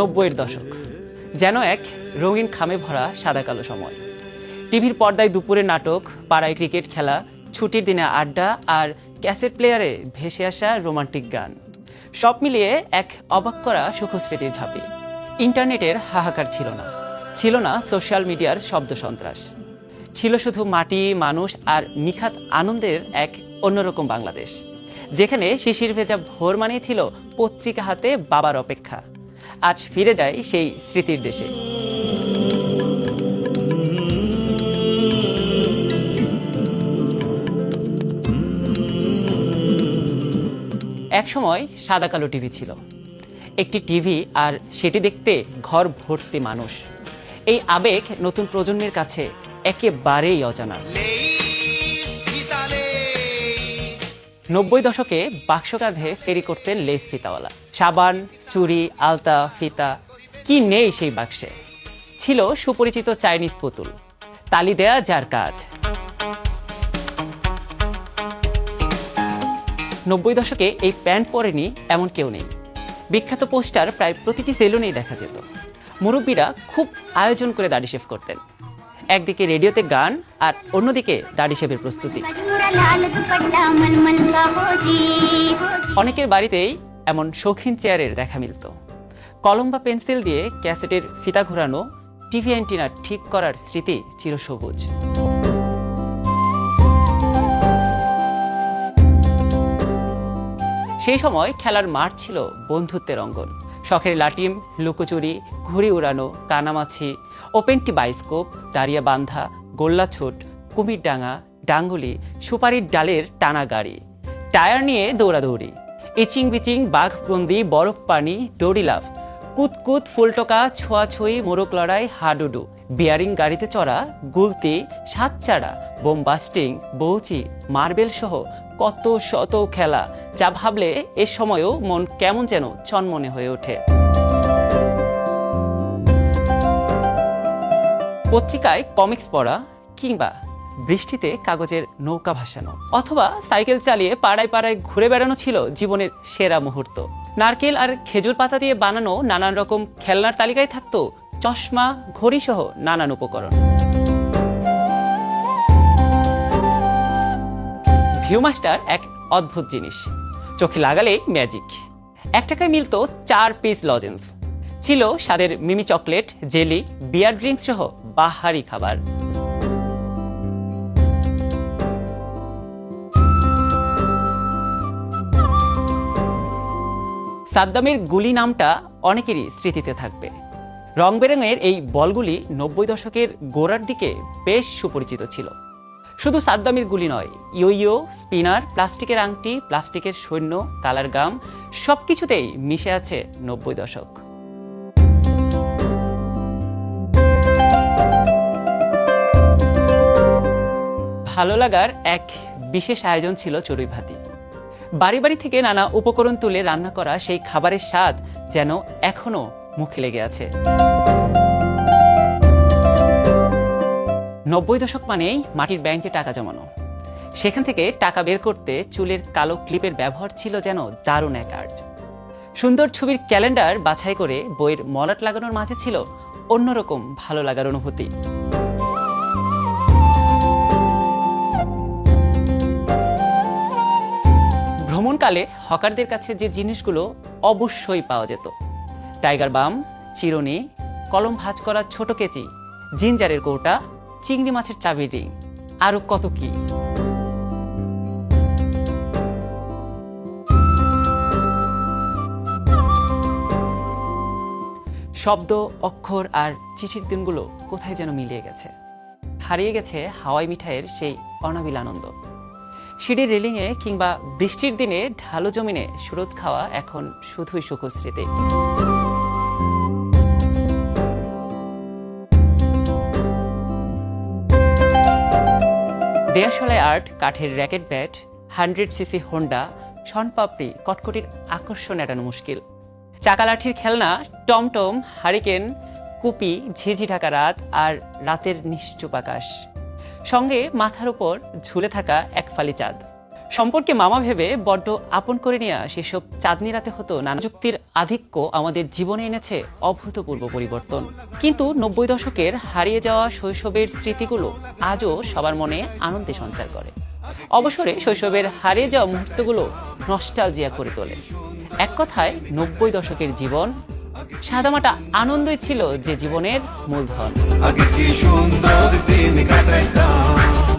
90-এর দশক যেন এক রঙিন খামে ভরা সাদা কালো সময়। টিভির পর্দায় দুপুরে নাটক, পাড়ায় ক্রিকেট খেলা, ছুটির দিনে আড্ডা আর ক্যাসেট প্লেয়ারে ভেসে আসা রোমান্টিক গান, সব মিলিয়ে এক অবাক করা সুখস্মৃতির ঝাঁপি। ইন্টারনেটের হাহাকার ছিল না সোশ্যাল মিডিয়ার শব্দ সন্ত্রাস, ছিল শুধু মাটি, মানুষ আর নিখাত আনন্দের এক অন্যরকম বাংলাদেশ, যেখানে শিশির ভেজা ভোর মানেই ছিল পত্রিকা হাতে বাবার অপেক্ষা। আজ ফিরে যায় সেই স্মৃতির দেশে। এক সময় সাদা কালো টিভি ছিল, একটি টিভি, আর সেটি দেখতে ঘর ভর্তি মানুষ। এই আবেগ নতুন প্রজন্মের কাছে একেবারেই অজানা। 90 দশকে বাক্স কাঁধে ফেরি করতেন লেস ফিতাওয়ালা। সাবান, চুড়ি, আলতা, ফিতা, কি নেই সেই বাক্সে। ছিল সুপরিচিত চাইনিজ পুতুল, তালি দেয়া যার কাজ। 90 দশকে এই প্যান্ট পরেনি এমন কেউ নেই। বিখ্যাত পোস্টার প্রায় প্রতিটি সেলুনেই দেখা যেত। মুরব্বীরা খুব আয়োজন করে দাড়ি শেভ করতেন। একদিকে রেডিওতে গান আর অন্যদিকে দাড়ি শেভের প্রস্তুতি। অনেকের বাড়িতেই এমন শৌখিন চেয়ারের দেখা মিলত। কলম বা পেন্সিল দিয়ে ক্যাসেটের ফিতা ঘোরানো, টিভি অ্যান্টিনা ঠিক করার স্মৃতি চিরসবুজ। সেই সময় খেলার মাঠ ছিল বন্ধুত্বের অঙ্গন। শখের লাটিম, লুকোচুরি, ঘুড়ি উড়ানো, কানামাছি, ওপেন টি বাইস্কোপ, দাঁড়িয়ে বান্ধা, গোল্লা ছুট, কুমির ডাঙা, ডাঙ্গুলি, সুপারির ডালের টানা গাড়ি, টায়ার নিয়ে দৌড়াদৌড়ি, ইচিং বিচিং, বাঘবন্দি, বরফ পানি, দড়ি লাফ, কুতকুত, ফুলটোকা, ছোঁয়াছুঁই, মোরগ লড়াই, হাডুডু, বিয়ারিং গাড়িতে চড়া, গুলতি, সাতচাড়া, বোম বাস্টিং, বৌচি, মার্বেল সহ কত শত খেলা, যা ভাবলে এ সময়ও মন কেমন যেন চনমনে হয়ে ওঠে। পত্রিকায় কমিক্স পড়া, কিংবা বৃষ্টিতে কাগজের নৌকা ভাসানো, অথবা সাইকেল চালিয়ে পাড়ায় পাড়ায় ঘুরে বেড়ানো ছিল জীবনের সেরা মুহূর্ত। নারকেল আর খেজুর পাতা দিয়ে বানানো নানান রকম খেলনার তালিকায় থাকতো চশমা, ঘড়ি সহ নানান উপকরণ। ভিউমাস্টার এক অদ্ভুত জিনিস, চোখে লাগালেই ম্যাজিক। 1 টাকায় মিলত 4 পিস লজেন্স। ছিল স্বাদের মিমি চকলেট, জেলি, বিয়ার ড্রিঙ্কস সহ বাহারি খাবার। সাদ্দামের গুলি নামটা অনেকেরই স্মৃতিতে থাকবে। রং বেরঙের এই বলগুলি 90 দশকের গোড়ার দিকে বেশ সুপরিচিত ছিল। শুধু সাদ্দামের গুলি নয়, ইয়ো, স্পিনার, প্লাস্টিকের আংটি, প্লাস্টিকের সৈন্য, কালার গাম, সবকিছুতেই মিশে আছে 90 দশক। ভালো লাগার এক বিশেষ আয়োজন ছিল চড়ুই ভাতি। বাড়ি বাড়ি থেকে নানা উপকরণ তুলে রান্না করা সেই খাবারের স্বাদ যেন এখনো মুখে লেগে আছে। 90 দশক মানেই মাটির ব্যাংকে টাকা জমানো। সেখান থেকে টাকা বের করতে চুলের কালো ক্লিপের ব্যবহার ছিল যেন দারুণ এক আর্ট। সুন্দর ছবির ক্যালেন্ডার বাছাই করে বইয়ের মলাট লাগানোর মাঝে ছিল অন্যরকম ভালো লাগার অনুভূতি। ভ্রমণকালে হকারদের কাছে যে জিনিসগুলো অবশ্যই পাওয়া যেত, টাইগার বাম, চিরুনি, কলম ভাঁজ করা ছোট কেচি, জিঞ্জারের কৌটা, চিংড়ি মাছের চাবির রিং, আরো কত কি। শব্দ, অক্ষর আর চিঠির দিনগুলো কোথায় যেন মিলিয়ে গেছে। হারিয়ে গেছে হাওয়াই মিঠাইয়ের সেই অনাবিল আনন্দ। সিঁড়ির রেলিংয়ে কিংবা বৃষ্টির দিনে ঢালু জমিনে সুরত খাওয়া এখন শুধুই সুখস্মৃতি। দেয়াশলায় আর্ট, কাঠের racket bat, 100cc Honda, sonpapdi, কটকটির আকর্ষণ এড়ানো মুশকিল। চাকালাঠির খেলনা, টমটম, হারিকেন, কুপি, ঝিঝি ঢাকা রাত আর রাতের নিশ্চুপ আকাশ, সঙ্গে মাথার উপর ঝুলে থাকা এক ফালি চাঁদ। সম্পর্কে মামা ভেবে বড্ড আপন করে নেওয়া সেসব চাঁদনি রাতে হতো নানা যুক্তির আধিক্য আমাদের জীবনে এনেছে অভূতপূর্ব পরিবর্তন। কিন্তু 90 দশকের হারিয়ে যাওয়া শৈশবের স্মৃতিগুলো আজও সবার মনে আনন্দে সঞ্চার করে। অবসরে শৈশবের হারিয়ে যাওয়া মুহূর্তগুলো নস্টালজিয়া করে তোলে। এক কথায় 90 দশকের জীবন সাদামাটা আনন্দই ছিল যে জীবনের মূলধন। আগে কি সুন্দর দিন কাটাইতাম।